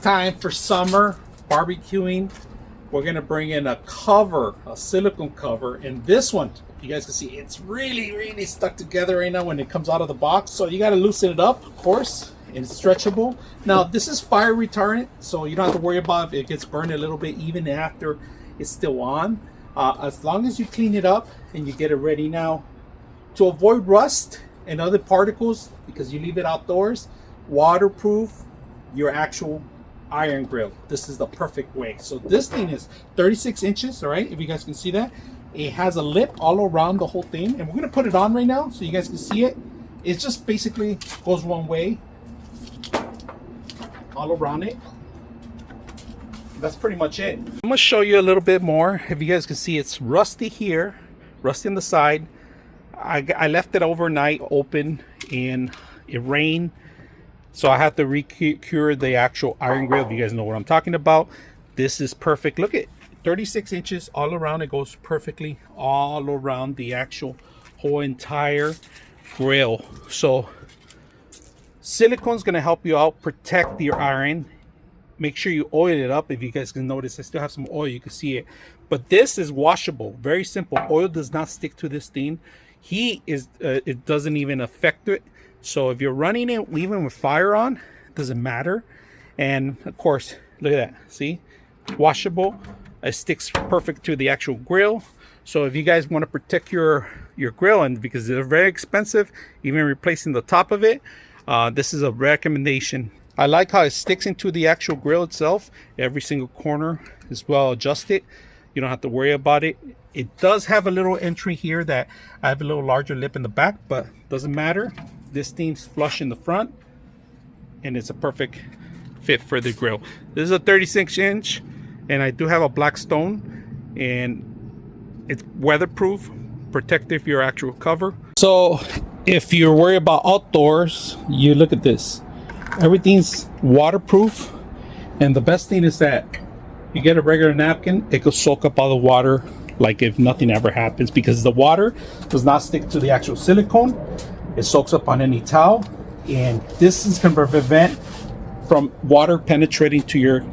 Time for summer barbecuing. We're gonna bring in a cover, a silicone cover, and this one, you guys can see it's really stuck together right now when it comes out of the box. So you got to loosen it up, of course, and it's stretchable. Now this is fire retardant, so you don't have to worry about if it gets burned a little bit even after it's still on. As long as you clean it up and you get it ready now to avoid rust and other particles, because you leave it outdoors, waterproof your actual iron grill. This is the perfect way. So this thing is 36 inches, all right, if you guys can see that. It has a lip all around the whole thing, and we're gonna put it on right now so you guys can see it. It just basically goes one way all around it. That's pretty much it. I'm gonna show you a little bit more. If you guys can see, it's rusty here, rusty on the side. I left it overnight open and it rained, so I have to recure the actual iron grill. If you guys know what I'm talking about, this is perfect. Look at 36 inches all around. It goes perfectly all around the actual whole entire grill. So silicone's going to help you out, protect your iron. Make sure you oil it up. If you guys can notice, I still have some oil, you can see it, but this is washable. Very simple. Oil does not stick to this thing. Heat is it doesn't even affect it. So if you're running it even with fire on, it doesn't matter. And of course, look at that, see, washable. It sticks perfect to the actual grill. So if you guys want to protect your grill, and because they're very expensive, even replacing the top of it, this is a recommendation. I like how it sticks into the actual grill itself. Every single corner is well adjusted. You don't have to worry about it. It does have a little entry here that I have a little larger lip in the back, but doesn't matter. This thing's flush in the front, and it's a perfect fit for the grill. This is a 36 inch, and I do have a Blackstone, and it's weatherproof, protective your actual cover. So if you're worried about outdoors, you look at this. Everything's waterproof, and the best thing is that you get a regular napkin, it will soak up all the water like if nothing ever happens, because the water does not stick to the actual silicone. It soaks up on any towel, and this is going to prevent from water penetrating to your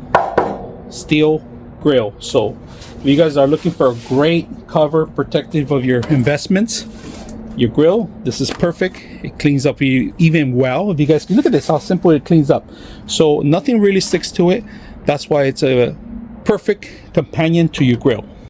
steel grill. So if you guys are looking for a great cover protective of your investments, your grill, this is perfect. It cleans up even well. If you guys can look at this, how simple it cleans up. So nothing really sticks to it. That's why it's a perfect companion to your grill.